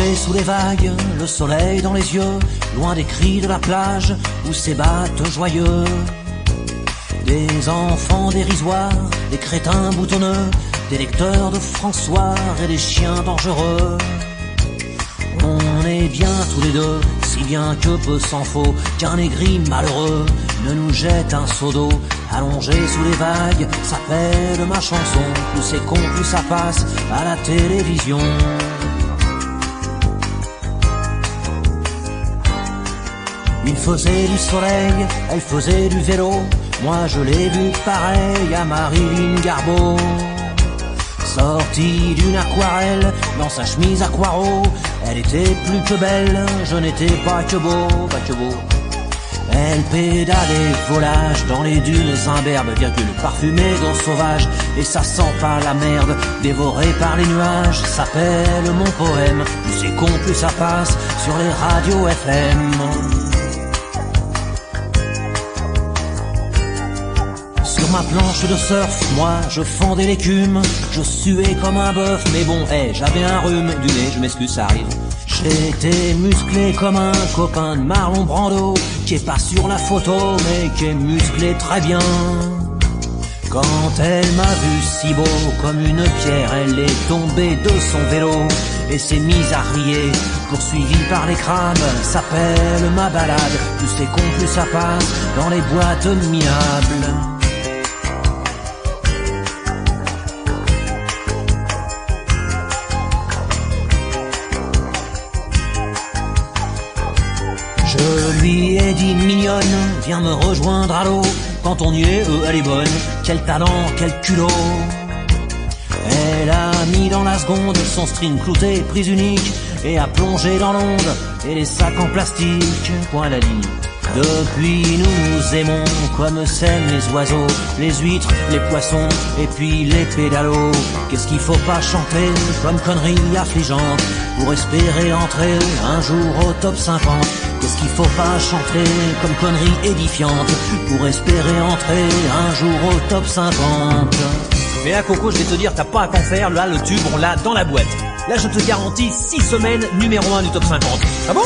Allongé sous les vagues, le soleil dans les yeux, loin des cris de la plage où s'ébattent joyeux des enfants dérisoires, des crétins boutonneux, des lecteurs de François et des chiens dangereux. On est bien tous les deux, si bien que peu s'en faut qu'un aigri malheureux ne nous jette un seau d'eau. Allongé sous les vagues, s'appelle ma chanson. Plus c'est con, plus ça passe à la télévision. Il faisait du soleil, elle faisait du vélo. Moi je l'ai vu pareil à Marilyn Garbeau. Sortie d'une aquarelle dans sa chemise à carreaux, elle était plus que belle, je n'étais pas que beau, pas que beau. Elle pédalait volage dans les dunes imberbes, virgule parfumée d'eau sauvage, et ça sent pas la merde, dévoré par les nuages, s'appelle mon poème. Plus c'est con, plus ça passe sur les radios FM. Sur ma planche de surf, moi je fendais l'écume, je suais comme un bœuf, mais bon, j'avais un rhume du nez, je m'excuse, ça arrive. J'étais musclé comme un copain de Marlon Brando, qui est pas sur la photo, mais qui est musclé très bien. Quand elle m'a vu si beau comme une pierre, elle est tombée de son vélo et s'est mise à rier, poursuivie par les crabes, s'appelle ma balade. Plus c'est con, plus ça passe dans les boîtes minables. Je lui ai dit mignonne, viens me rejoindre à l'eau. Quand on y est, elle est bonne. Quel talent, quel culot. Elle a mis dans la seconde son string clouté, prise unique, et a plongé dans l'onde et les sacs en plastique. Point à la ligne. Depuis nous nous aimons comme s'aiment les oiseaux, les huîtres, les poissons et puis les pédalos. Qu'est-ce qu'il faut pas chanter comme connerie affligeante pour espérer entrer un jour au top 50? Qu'est-ce qu'il faut pas chanter comme connerie édifiante pour espérer entrer un jour au top 50? Mais là Coco, je vais te dire, t'as pas à t'en faire, là le tube on l'a dans la boîte. Là je te garantis 6 semaines numéro 1 du top 50. Ah bon?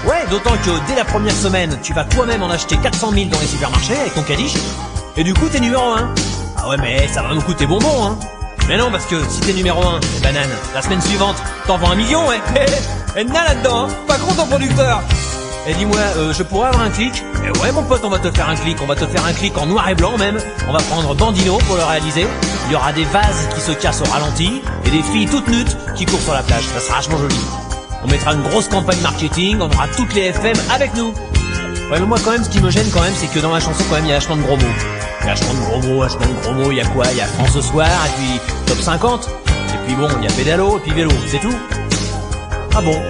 Ouais, d'autant que dès la première semaine, tu vas toi-même en acheter 400 000 dans les supermarchés avec ton cadiche, et du coup t'es numéro 1. Ah ouais, mais ça va nous coûter bonbon, hein. Mais non, parce que si t'es numéro 1, c'est banane. La semaine suivante, t'en vends 1 million, ouais. Et n'a là-dedans, hein. Pas con ton producteur. Et dis-moi, je pourrais avoir un clic? Et ouais mon pote, on va te faire un clic, on va te faire un clic en noir et blanc même. On va prendre Bandino pour le réaliser. Il y aura des vases qui se cassent au ralenti et des filles toutes nudes qui courent sur la plage. Ça sera vachement joli. On mettra une grosse campagne marketing, on aura toutes les FM avec nous. Ouais, mais moi quand même, ce qui me gêne quand même, c'est que dans ma chanson quand même, il y a vachement de gros mots. Il y a vachement de gros mots, vachement de gros mots. Il y a quoi? Il y a France ce soir, et puis top 50. Et puis bon, il y a pédalo, et puis vélo, c'est tout. Ah bon?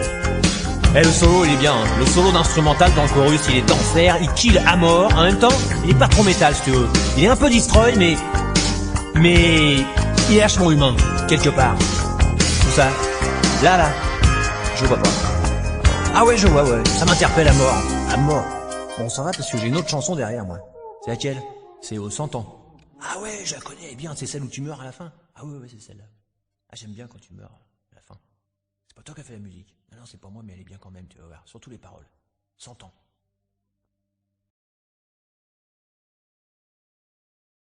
Eh, le solo il est bien, hein. Le solo d'instrumental dans le chorus il est d'enfer, il kill à mort. En même temps, il est pas trop métal si tu veux. Il est un peu destroy mais il est vachement humain, quelque part. Tout ça, là, je vois pas. Ah ouais, je vois, ouais, ça m'interpelle à mort. À mort. Bon, ça va parce que j'ai une autre chanson derrière moi. C'est laquelle? C'est au 100 ans. Ah ouais, je la connais bien, c'est celle où tu meurs à la fin. Ah ouais, c'est celle-là. Ah, j'aime bien quand tu meurs à la fin. C'est pas toi qui as fait la musique. Non, c'est pas moi, mais elle est bien quand même, tu vas voir. Surtout les paroles. 100 ans.